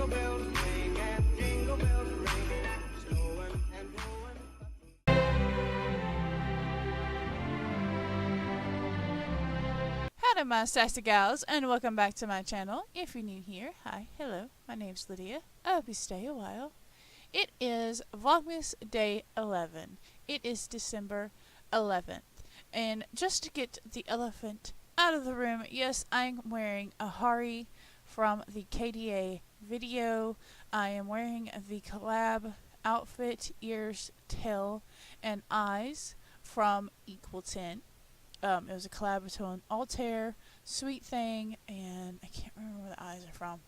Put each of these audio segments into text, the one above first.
jingle bells ring and jingle bells ring. Snowing and blowing. Howdy my sassy gals, and welcome back to my channel. If you're new here, hi, hello, my name's Lydia. I hope you stay a while. It is Vlogmas Day 11. It is December 11th. And just to get the elephant out of the room, yes, I'm wearing a Hari from the KDA video. I am wearing the collab outfit, ears, tail, and eyes from Equal 10. It was a collab between Altair, Sweet Thing, and I can't remember where the eyes are from.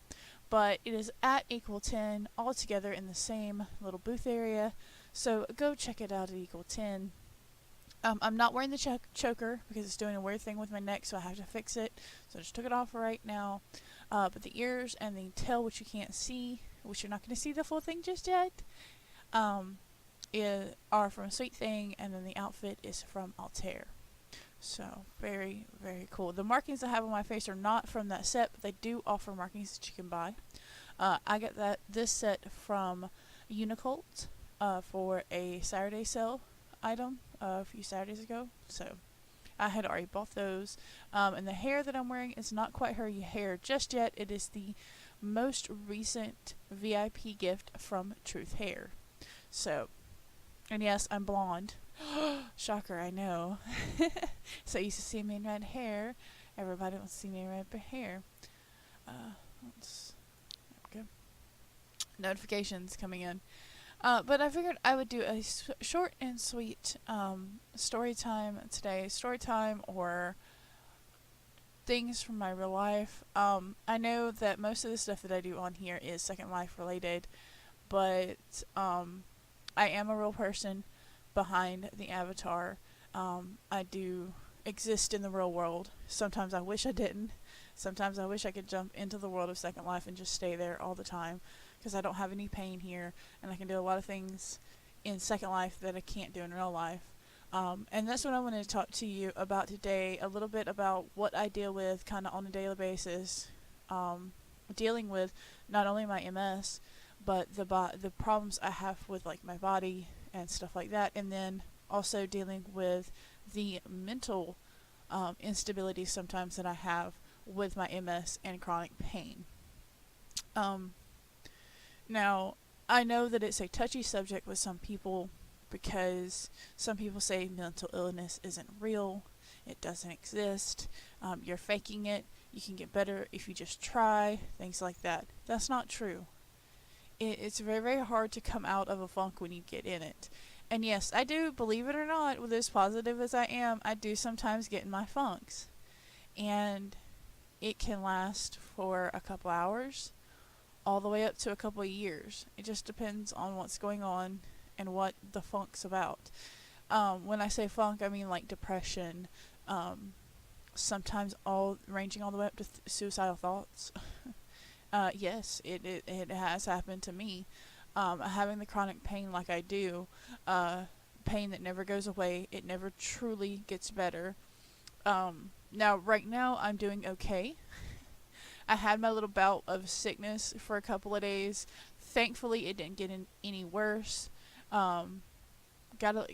But it is at Equal 10, all together in the same little booth area. So go check it out at Equal 10. I'm not wearing the choker because it's doing a weird thing with my neck, so I have to fix it. So I just took it off right now. But the ears and the tail, which you can't see, which you're not going to see the full thing just yet, are from Sweet Thing, and then the outfit is from Altair. So, very, very cool. The markings I have on my face are not from that set, but they do offer markings that you can buy. I got this set from Unicult for a Saturday sale item a few Saturdays ago. So, I had already bought those. And the hair that I'm wearing is not quite her hair just yet. It is the most recent VIP gift from Truth Hair. So, and yes, I'm blonde. Shocker, I know. So you used to see me in red hair. Everybody wants to see me in red hair. Okay. Notifications coming in. But I figured I would do a short and sweet story time today. Story time or things from my real life. I know that most of the stuff that I do on here is Second Life related, but I am a real person behind the avatar. I do exist in the real world. Sometimes I wish I didn't. Sometimes I wish I could jump into the world of Second Life and just stay there all the time, because I don't have any pain here and I can do a lot of things in Second Life that I can't do in real life. And that's what I wanted to talk to you about today, a little bit about what I deal with kind of on a daily basis, dealing with not only my MS but the problems I have with like my body and stuff like that, and then also dealing with the mental instability sometimes that I have with my MS and chronic pain. Now, I know that it's a touchy subject with some people because some people say mental illness isn't real, it doesn't exist, you're faking it, you can get better if you just try, things like that. That's not true. It's very, very hard to come out of a funk when you get in it. And yes, I do, believe it or not, with as positive as I am, I do sometimes get in my funks. And it can last for a couple hours, all the way up to a couple of years. It just depends on what's going on and what the funk's about. When I say funk, I mean like depression, sometimes ranging all the way up to suicidal thoughts. Yes, it has happened to me. Having the chronic pain like I do, pain that never goes away, it never truly gets better. Now, right now, I'm doing okay. I had my little bout of sickness for a couple of days. Thankfully, it didn't get any worse. Gotta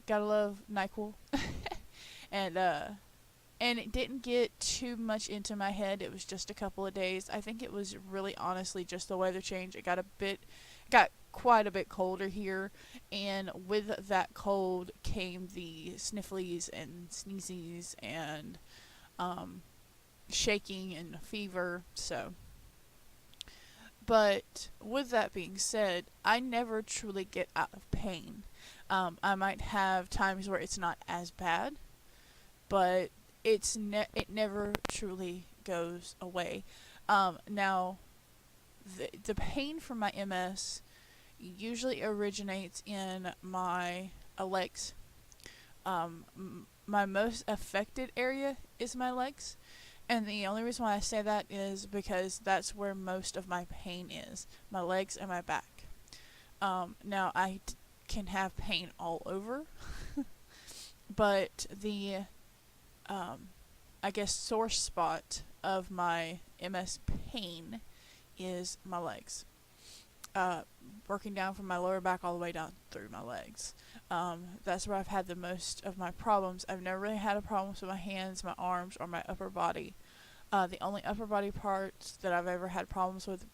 love NyQuil. And it didn't get too much into my head. It was just a couple of days. I think it was really honestly just the weather change. It got quite a bit colder here, and with that cold came the snifflies and sneezies and shaking and fever. So, but with that being said, I never truly get out of pain. I might have times where it's not as bad, but it never truly goes away. Now, the pain from my MS usually originates in my legs. My most affected area is my legs, and the only reason why I say that is because that's where most of my pain is, my legs and my back. Now, I can have pain all over, but the I guess source spot of my MS pain is my legs. working down from my lower back all the way down through my legs. That's where I've had the most of my problems. I've never really had a problem with my hands, my arms, or my upper body. The only upper body parts that I've ever had problems with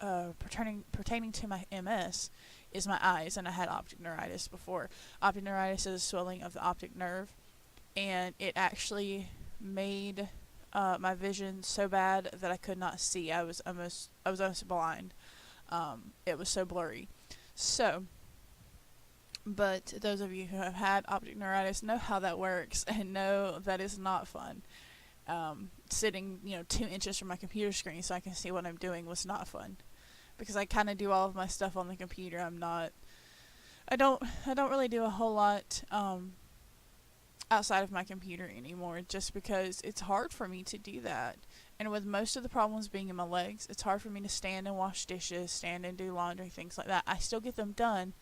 pertaining to my MS is my eyes, and I had optic neuritis before. Optic neuritis is a swelling of the optic nerve, and it actually made my vision so bad that I could not see. I was almost blind. It was so blurry. So, but those of you who have had optic neuritis know how that works and know that is not fun. Sitting, 2 inches from my computer screen so I can see what I'm doing was not fun, because I kind of do all of my stuff on the computer. I don't really do a whole lot outside of my computer anymore, just because it's hard for me to do that. And with most of the problems being in my legs, it's hard for me to stand and wash dishes, stand and do laundry, things like that. I still get them done.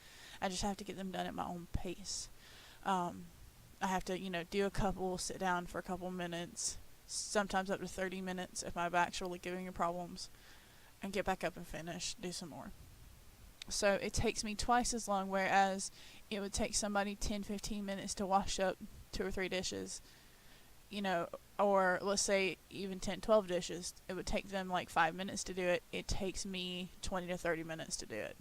I just have to get them done at my own pace. I have to, do a couple, sit down for a couple minutes, sometimes up to 30 minutes if my back's really giving me problems, and get back up and finish, do some more. So it takes me twice as long, whereas it would take somebody 10-15 minutes to wash up 2 or 3 dishes, or let's say even 10-12 dishes. It would take them like 5 minutes to do it. It takes me 20 to 30 minutes to do it.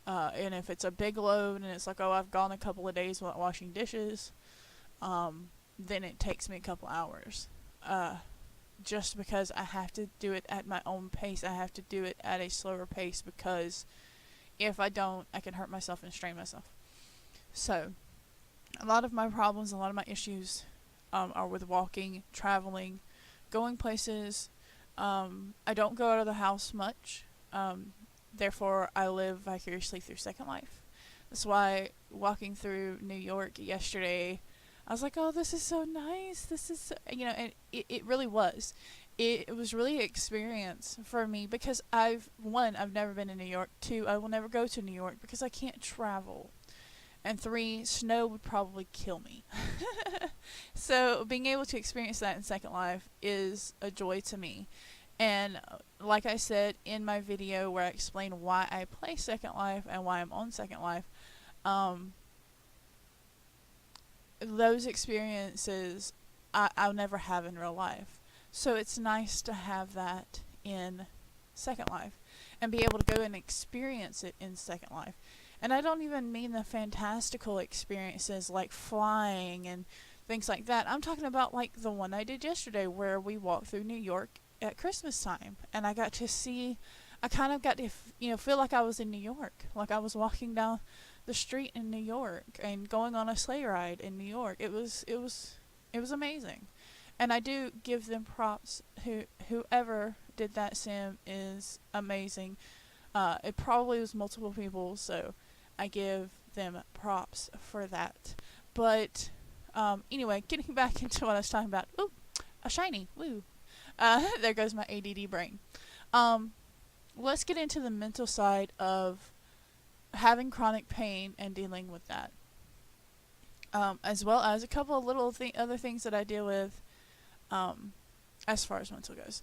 And if it's a big load and it's like, I've gone a couple of days without washing dishes, then it takes me a couple hours. Just because I have to do it at my own pace. I have to do it at a slower pace, because if I don't, I can hurt myself and strain myself. So, a lot of my problems, a lot of my issues are with walking, traveling, going places. I don't go out of the house much. Therefore, I live vicariously through Second Life. That's why walking through New York yesterday, I was like, this is so nice. This is, and it really was. It was really an experience for me, because I've never been to New York. 2, I will never go to New York because I can't travel. And 3, snow would probably kill me. So being able to experience that in Second Life is a joy to me. And like I said in my video where I explain why I play Second Life and why I'm on Second Life, those experiences I'll never have in real life. So it's nice to have that in Second Life and be able to go and experience it in Second Life. And I don't even mean the fantastical experiences like flying and things like that. I'm talking about like the one I did yesterday, where we walked through New York at Christmas time, and I got to see, I kind of got to feel like I was in New York, like I was walking down the street in New York and going on a sleigh ride in New York. It was amazing. And I do give them props. Whoever did that sim is amazing. It probably was multiple people, so I give them props for that. But anyway, getting back into what I was talking about. Ooh, a shiny. Woo. There goes my ADD brain. Let's get into the mental side of having chronic pain and dealing with that. As well as a couple of little other things that I deal with as far as mental goes.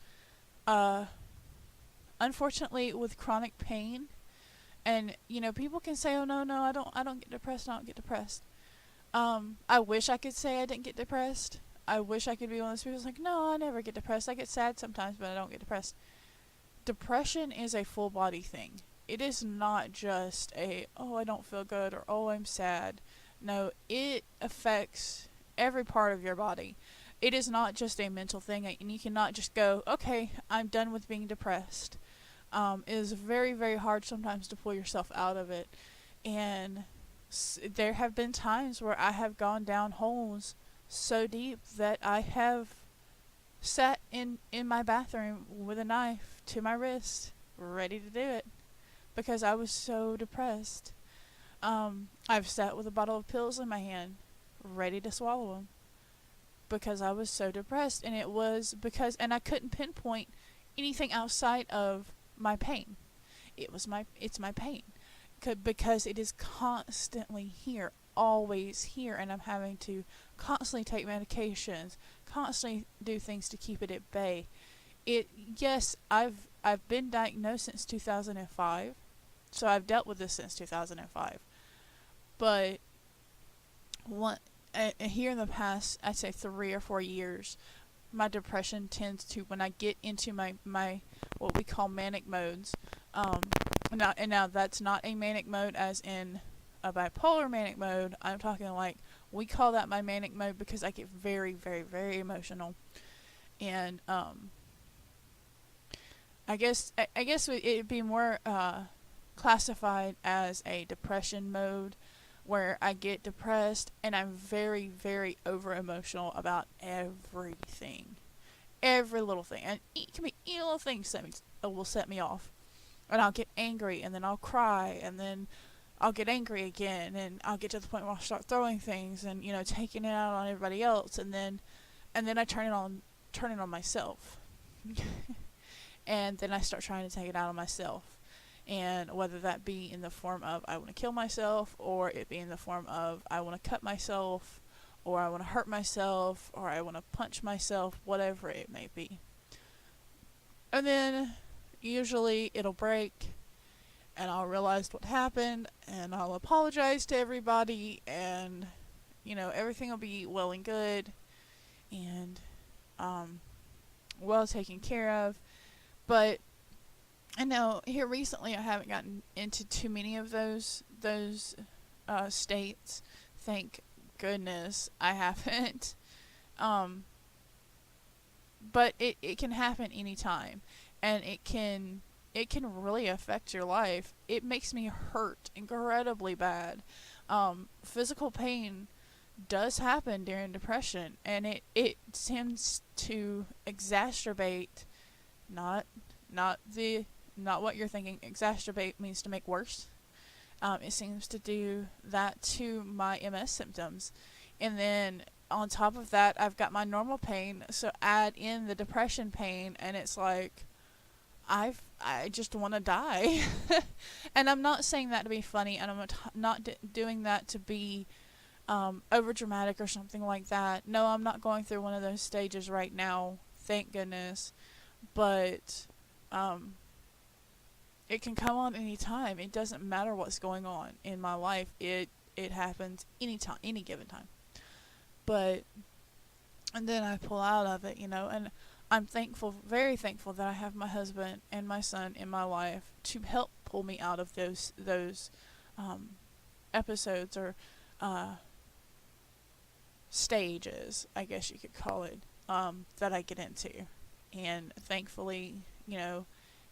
Unfortunately, with chronic pain, and people can say, "Oh no, I don't get depressed. I don't get depressed." I wish I could say I didn't get depressed. I wish I could be one of those people who's like, "No, I never get depressed. I get sad sometimes, but I don't get depressed." Depression is a full body thing. It is not just I don't feel good, or I'm sad. No, it affects every part of your body. It is not just a mental thing, and you cannot just go, "Okay, I'm done with being depressed." It is very, very hard sometimes to pull yourself out of it. And there have been times where I have gone down holes so deep that I have sat in my bathroom with a knife to my wrist, ready to do it, because I was so depressed. I've sat with a bottle of pills in my hand, ready to swallow them, because I was so depressed. And it was because, and I couldn't pinpoint anything outside of my pain. It's my pain, because it is constantly here, always here, and I'm having to constantly take medications, constantly do things to keep it at bay. Yes, I've been diagnosed since 2005. So I've dealt with this since 2005. But here in the past, I'd say 3 or 4 years, my depression tends to, when I get into my what we call manic modes, now that's not a manic mode as in a bipolar manic mode. I'm talking like, we call that my manic mode because I get very, very, very emotional. And I guess it'd be more classified as a depression mode, where I get depressed and I'm very, very over emotional about everything, every little thing, and it can be any little thing will set me off, and I'll get angry, and then I'll cry, and then I'll get angry again, and I'll get to the point where I'll start throwing things and taking it out on everybody else, and then I turn it on myself. And then I start trying to take it out on myself. And whether that be in the form of I want to kill myself, or it be in the form of I want to cut myself, or I want to hurt myself, or I want to punch myself, whatever it may be. And then usually it'll break, and I'll realize what happened, and I'll apologize to everybody, and everything will be well and good, and well taken care of. But I know here recently I haven't gotten into too many of those states. Thank goodness I haven't. But it can happen anytime, and it can really affect your life. It makes me hurt incredibly bad. Physical pain does happen during depression, and it tends to exacerbate, not what you're thinking. Exacerbate means to make worse. It seems to do that to my MS symptoms. And then on top of that, I've got my normal pain, so add in the depression pain, and it's like, I just want to die. And I'm not saying that to be funny, and I'm not doing that to be over dramatic or something like that. No, I'm not going through one of those stages right now, thank goodness. But it can come on any time. It doesn't matter what's going on in my life. It happens anytime, any given time. And then I pull out of it, and I'm thankful, very thankful, that I have my husband and my son in my life to help pull me out of those episodes or stages, I guess you could call it, that I get into. And thankfully,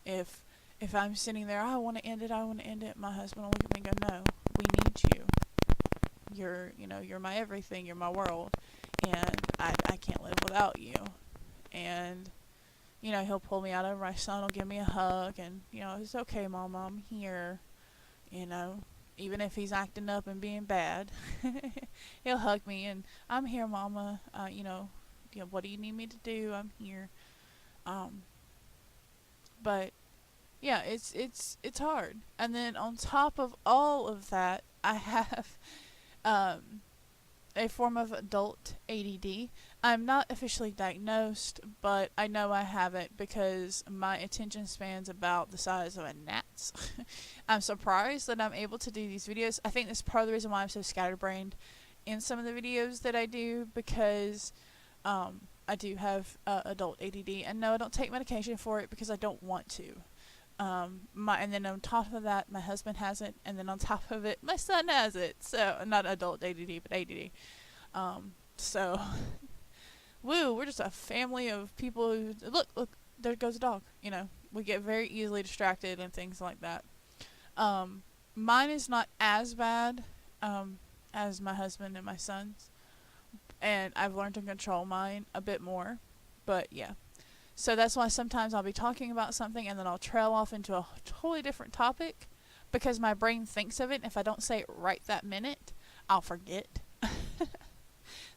if I'm sitting there, I want to end it, my husband will look at me and go, no, we need you. You're my everything, you're my world, and I can't live without you. And, he'll pull me out of it. My son will give me a hug, and, it's okay, Mama, I'm here. Even if he's acting up and being bad, he'll hug me, and I'm here, Mama. What do you need me to do? I'm here. But yeah, it's hard. And then on top of all of that, I have a form of adult ADD. I'm not officially diagnosed, but I know I have it because my attention span's about the size of a gnat's. I'm surprised that I'm able to do these videos. I think that's part of the reason why I'm so scatterbrained in some of the videos that I do, because I do have adult ADD, and no, I don't take medication for it because I don't want to. And then on top of that, my husband has it, and then on top of it, my son has it. So, not adult ADD, but ADD. So, woo, we're just a family of people who, look, there goes a dog. We get very easily distracted and things like that. Mine is not as bad as my husband and my son's, and I've learned to control mine a bit more, but yeah. So that's why sometimes I'll be talking about something and then I'll trail off into a totally different topic because my brain thinks of it, and if I don't say it right that minute, I'll forget.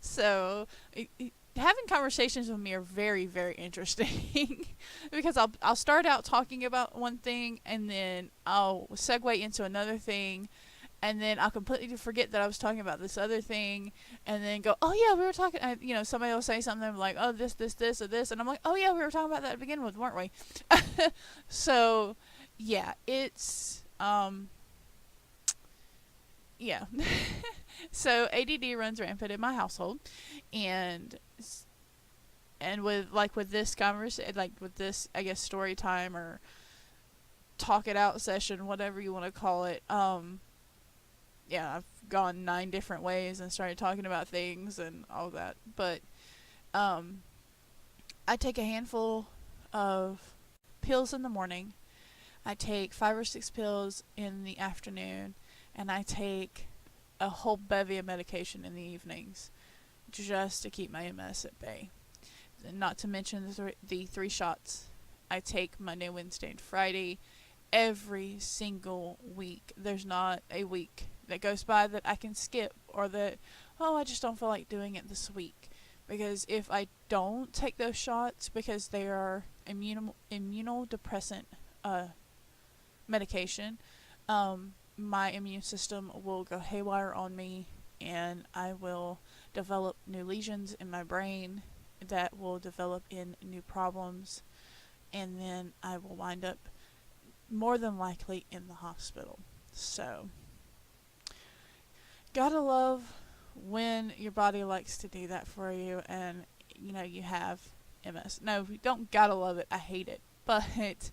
So having conversations with me are very, very interesting because I'll start out talking about one thing, and then I'll segue into another thing, and then I'll completely forget that I was talking about this other thing, and then go, oh yeah, we were talking, somebody will say something like, oh, this, or this, and I'm like, oh yeah, we were talking about that to begin with, weren't we? So, yeah, it's, Yeah. So ADD runs rampant in my household, and with this conversation, like with this, I guess, story time or talk it out session, whatever you want to call it. Yeah, I've gone 9 different ways and started talking about things and all that. But I take a handful of pills in the morning. I take 5 or 6 pills in the afternoon, and I take a whole bevy of medication in the evenings just to keep my MS at bay. Not to mention the 3 shots I take Monday, Wednesday, and Friday every single week. There's not a week that goes by that I can skip, or that, oh, I just don't feel like doing it this week. Because if I don't take those shots, because they are immunodepressant medication, my immune system will go haywire on me, and I will develop new lesions in my brain that will develop in new problems, and then I will wind up more than likely in the hospital. So, gotta love when your body likes to do that for you, and you have MS. No, you don't gotta love it. I hate it. But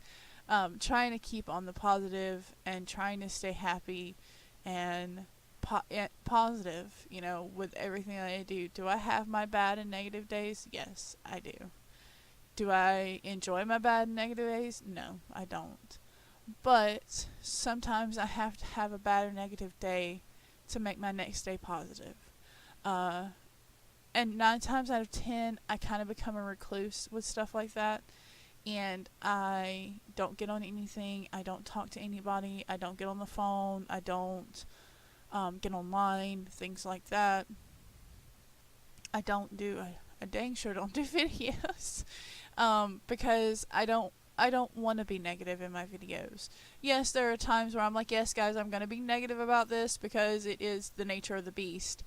trying to keep on the positive and trying to stay happy and positive, with everything that I do. Do I have my bad and negative days? Yes, I do. Do I enjoy my bad and negative days? No, I don't. But sometimes I have to have a bad or negative day to make my next day positive. And 9 times out of 10, I kind of become a recluse with stuff like that. And I don't get on anything. I don't talk to anybody. I don't get on the phone. I don't get online, things like that. I dang sure don't do videos. Because I don't want to be negative in my videos. Yes, there are times where I'm like, yes, guys, I'm going to be negative about this because it is the nature of the beast.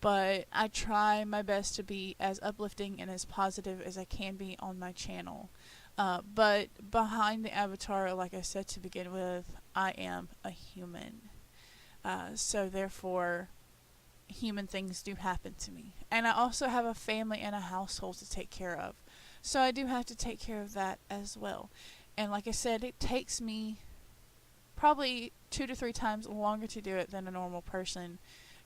But I try my best to be as uplifting and as positive as I can be on my channel. But behind the avatar, like I said to begin with, I am a human. So therefore, human things do happen to me. And I also have a family and a household to take care of. So I do have to take care of that as well. And like I said, it takes me probably 2 to 3 times longer to do it than a normal person,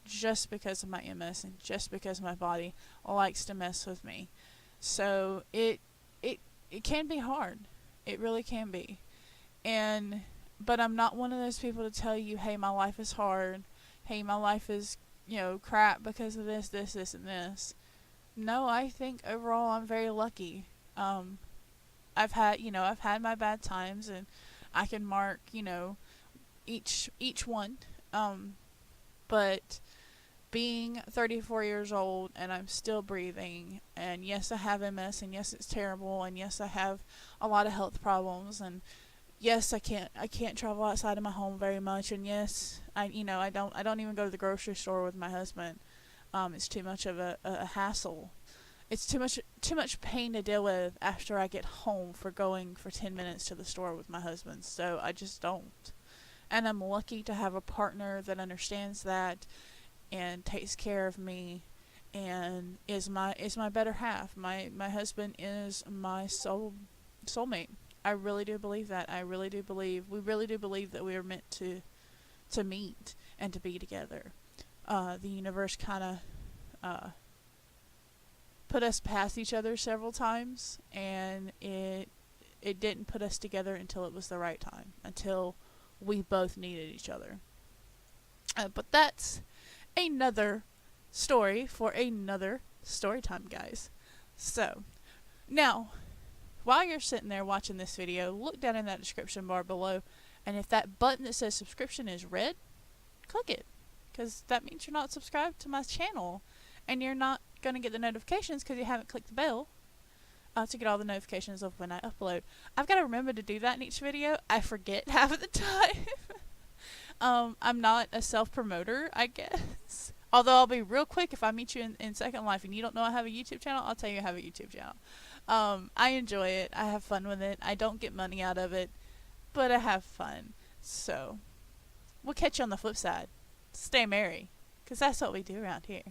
just because of my MS and just because my body likes to mess with me. So it can be hard. It really can be. But I'm not one of those people to tell you, hey, my life is hard. Hey, my life is, crap because of this, and this. No, I think overall I'm very lucky. I've had my bad times, and I can mark, each one. But being 34 years old and I'm still breathing, and yes, I have MS, and yes, it's terrible, and yes, I have a lot of health problems, and yes, I can't travel outside of my home very much, and yes, I don't even go to the grocery store with my husband. It's too much of a hassle. It's too much pain to deal with after I get home for going for 10 minutes to the store with my husband. So I just don't. And I'm lucky to have a partner that understands that and takes care of me and is my better half. My husband is my soulmate. I really do believe that. We really do believe that we are meant to meet and to be together. The universe kind of put us past each other several times, and it didn't put us together until it was the right time, until we both needed each other. But that's another story for another story time, guys. So, now, while you're sitting there watching this video, look down in that description bar below, and if that button that says subscription is red, click it, because that means you're not subscribed to my channel, and you're not going to get the notifications because you haven't clicked the bell to get all the notifications of when I upload. I've got to remember to do that in each video. I forget half of the time. I'm not a self-promoter, I guess. Although I'll be real quick, if I meet you in Second Life and you don't know I have a YouTube channel, I'll tell you I have a YouTube channel. I enjoy it. I have fun with it. I don't get money out of it, but I have fun. So, we'll catch you on the flip side. Stay merry, 'cause that's what we do around here.